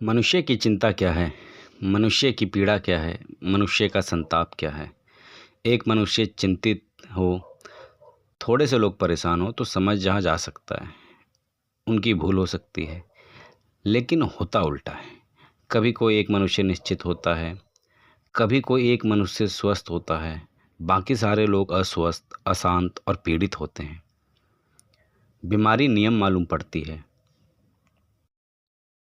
मनुष्य की चिंता क्या है? मनुष्य की पीड़ा क्या है? मनुष्य का संताप क्या है? एक मनुष्य चिंतित हो, थोड़े से लोग परेशान हो तो समझ जहाँ जा सकता है, उनकी भूल हो सकती है। लेकिन होता उल्टा है। कभी कोई एक मनुष्य निश्चित होता है, कभी कोई एक मनुष्य स्वस्थ होता है, बाकी सारे लोग अस्वस्थ, अशांत और पीड़ित होते हैं। बीमारी नियम मालूम पड़ती है,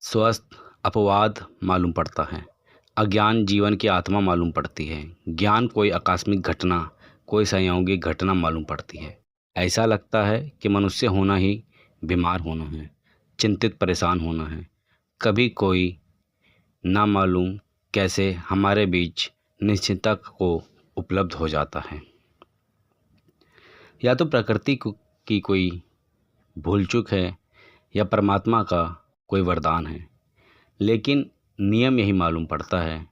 स्वस्थ अपवाद मालूम पड़ता है। अज्ञान जीवन की आत्मा मालूम पड़ती है। ज्ञान कोई आकस्मिक घटना, कोई संयोगिक घटना मालूम पड़ती है। ऐसा लगता है कि मनुष्य होना ही बीमार होना है, चिंतित परेशान होना है। कभी कोई ना मालूम कैसे हमारे बीच निश्चिंतता को उपलब्ध हो जाता है। या तो प्रकृति की कोई भूल चूक है या परमात्मा का कोई वरदान है। लेकिन नियम यही मालूम पड़ता है,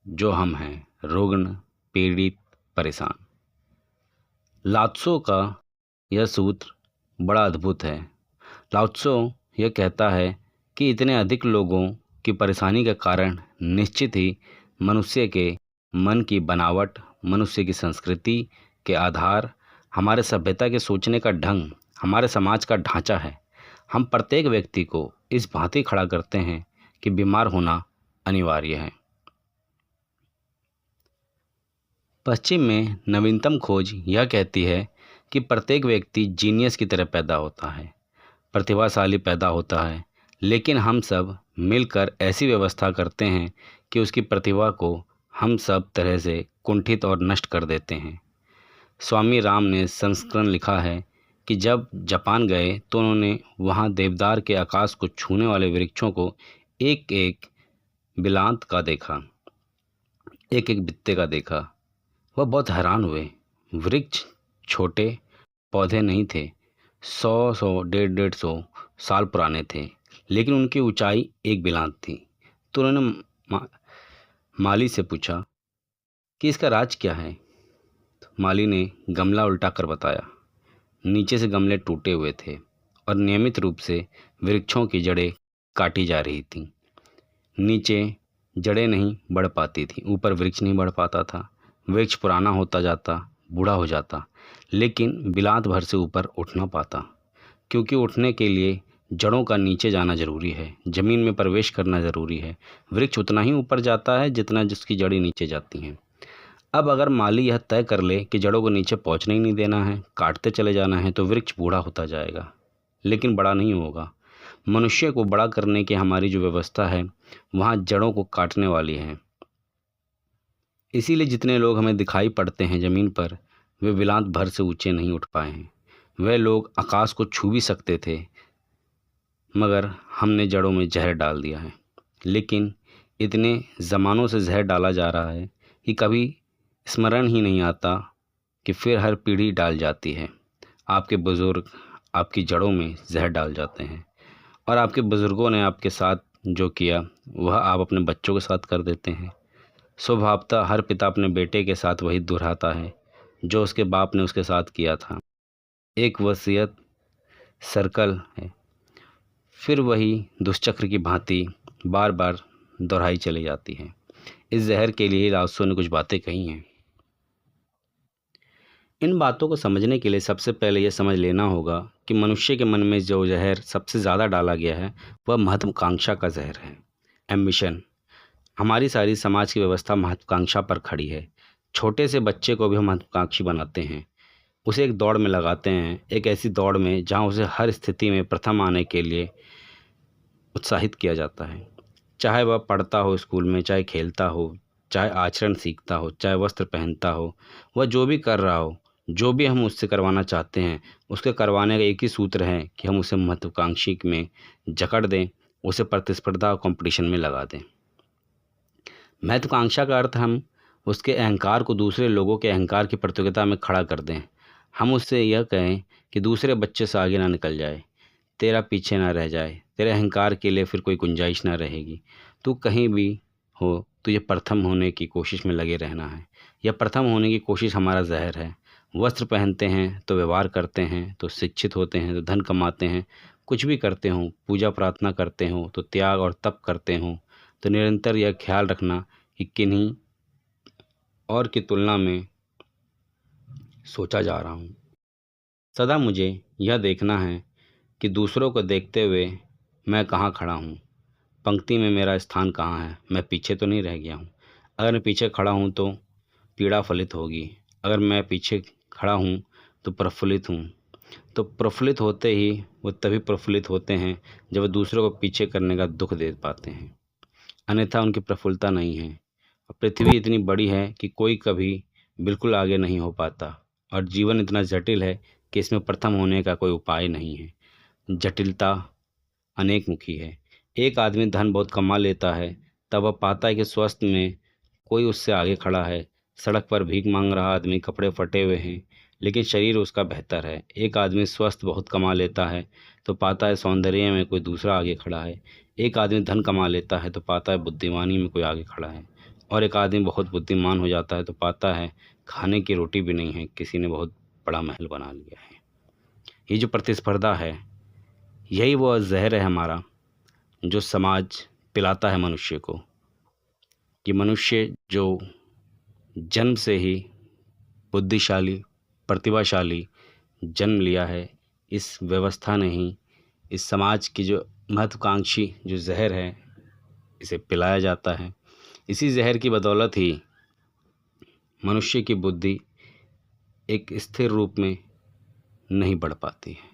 जो हम हैं, रुग्ण, पीड़ित, परेशान। लात्सो का यह सूत्र बड़ा अद्भुत है। लात्सो यह कहता है कि इतने अधिक लोगों की परेशानी का कारण निश्चित ही मनुष्य के मन की बनावट, मनुष्य की संस्कृति के आधार, हमारे सभ्यता के सोचने का ढंग, हमारे समाज का ढांचा है। हम प्रत्येक व्यक्ति को इस भांति खड़ा करते हैं कि बीमार होना अनिवार्य है। पश्चिम में नवीनतम खोज यह कहती है कि प्रत्येक व्यक्ति जीनियस की तरह पैदा होता है, प्रतिभाशाली पैदा होता है। लेकिन हम सब मिलकर ऐसी व्यवस्था करते हैं कि उसकी प्रतिभा को हम सब तरह से कुंठित और नष्ट कर देते हैं। स्वामी राम ने संस्करण लिखा है कि जब जापान गए तो उन्होंने वहाँ देवदार के आकाश को छूने वाले वृक्षों को एक एक बिलांत का देखा, एक एक बित्ते का देखा। वह बहुत हैरान हुए। वृक्ष छोटे पौधे नहीं थे, 100 डेढ़ सौ साल पुराने थे, लेकिन उनकी ऊंचाई एक बिलांत थी। तो उन्होंने माली से पूछा कि इसका राज क्या है। तो माली ने गमला उल्टा कर बताया। नीचे से गमले टूटे हुए थे और नियमित रूप से वृक्षों की जड़ें काटी जा रही थीं। नीचे जड़ें नहीं बढ़ पाती थी, ऊपर वृक्ष नहीं बढ़ पाता था। वृक्ष पुराना होता जाता, बूढ़ा हो जाता, लेकिन बिलात भर से ऊपर उठ ना पाता, क्योंकि उठने के लिए जड़ों का नीचे जाना जरूरी है, जमीन में प्रवेश करना जरूरी है। वृक्ष उतना ही ऊपर जाता है जितना जिसकी जड़ें नीचे जाती हैं। अब अगर माली यह तय कर ले कि जड़ों को नीचे पहुंचने ही नहीं देना है, काटते चले जाना है, तो वृक्ष बूढ़ा होता जाएगा, लेकिन बड़ा नहीं होगा। मनुष्य को बड़ा करने की हमारी जो व्यवस्था है, वहाँ जड़ों को काटने वाली है। इसीलिए जितने लोग हमें दिखाई पड़ते हैं ज़मीन पर, वे बिलांत भर से ऊंचे नहीं उठ पाए हैं। वे लोग आकाश को छू भी सकते थे, मगर हमने जड़ों में जहर डाल दिया है। लेकिन इतने ज़मानों से जहर डाला जा रहा है कि कभी स्मरण ही नहीं आता कि फिर हर पीढ़ी डाल जाती है। आपके बुज़ुर्ग आपकी जड़ों में जहर डाल जाते हैं, और आपके बुज़ुर्गों ने आपके साथ जो किया वह आप अपने बच्चों के साथ कर देते हैं। स्वभावतः हर पिता अपने बेटे के साथ वही दोहराता है जो उसके बाप ने उसके साथ किया था। एक वसीयत सर्कल है, फिर वही दुष्चक्र की भांति बार बार दोहराई चली जाती है। इस जहर के लिए लाओत्सो ने कुछ बातें कही हैं। इन बातों को समझने के लिए सबसे पहले यह समझ लेना होगा कि मनुष्य के मन में जो जहर सबसे ज़्यादा डाला गया है वह महत्वाकांक्षा का जहर है, एम्बिशन। हमारी सारी समाज की व्यवस्था महत्वाकांक्षा पर खड़ी है। छोटे से बच्चे को भी हम महत्वाकांक्षी बनाते हैं, उसे एक दौड़ में लगाते हैं, एक ऐसी दौड़ में जहां उसे हर स्थिति में प्रथम आने के लिए उत्साहित किया जाता है। चाहे वह पढ़ता हो स्कूल में, चाहे खेलता हो, चाहे आचरण सीखता हो, चाहे वस्त्र पहनता हो, वह जो भी कर रहा हो, जो भी हम उससे करवाना चाहते हैं, उसके करवाने का एक ही सूत्र है कि हम उसे महत्वाकांक्षी में जकड़ दें, उसे प्रतिस्पर्धा और कंपटीशन में लगा दें। महत्वाकांक्षा का अर्थ हम उसके अहंकार को दूसरे लोगों के अहंकार की प्रतियोगिता में खड़ा कर दें। हम उससे यह कहें कि दूसरे बच्चे से आगे ना निकल जाए, तेरा पीछे ना रह जाए, तेरे अहंकार के लिए फिर कोई गुंजाइश ना रहेगी। तू कहीं भी हो, तुझे प्रथम होने की कोशिश में लगे रहना है। यह प्रथम होने की कोशिश हमारा जहर है। वस्त्र पहनते हैं तो व्यवहार करते हैं, तो शिक्षित होते हैं, तो धन कमाते हैं, कुछ भी करते हो, पूजा प्रार्थना करते हो तो त्याग और तप करते हो, तो निरंतर यह ख्याल रखना कि किन्हीं और की तुलना में सोचा जा रहा हूँ। सदा मुझे यह देखना है कि दूसरों को देखते हुए मैं कहाँ खड़ा हूँ, पंक्ति में मेरा स्थान कहाँ है, मैं पीछे तो नहीं रह गया हूँ। अगर मैं पीछे खड़ा हूँ तो पीड़ा फलित होगी, अगर मैं पीछे खड़ा हूँ तो प्रफुल्लित हूँ। तो प्रफुल्लित होते ही वो तभी प्रफुल्लित होते हैं जब वो दूसरों को पीछे करने का दुख दे पाते हैं, अन्यथा उनकी प्रफुल्लता नहीं है। और पृथ्वी इतनी बड़ी है कि कोई कभी बिल्कुल आगे नहीं हो पाता, और जीवन इतना जटिल है कि इसमें प्रथम होने का कोई उपाय नहीं है। जटिलता अनेक मुखी है। एक आदमी धन बहुत कमा लेता है, तब वह पाता है कि स्वास्थ्य में कोई उससे आगे खड़ा है। सड़क पर भीख मांग रहा आदमी कपड़े फटे हुए हैं, लेकिन शरीर उसका बेहतर है। एक आदमी स्वस्थ बहुत कमा लेता है तो पाता है सौंदर्य में कोई दूसरा आगे खड़ा है। एक आदमी धन कमा लेता है तो पाता है बुद्धिमानी में कोई आगे खड़ा है। और एक आदमी बहुत बुद्धिमान हो जाता है तो पाता है खाने की रोटी भी नहीं है, किसी ने बहुत बड़ा महल बना लिया है। ये जो प्रतिस्पर्धा है, यही वो जहर है हमारा, जो समाज पिलाता है मनुष्य को। कि मनुष्य जो जन्म से ही बुद्धिशाली, प्रतिभाशाली जन्म लिया है, इस व्यवस्था ने ही, इस समाज की जो महत्वाकांक्षी जो जहर है, इसे पिलाया जाता है। इसी जहर की बदौलत ही मनुष्य की बुद्धि एक स्थिर रूप में नहीं बढ़ पाती है।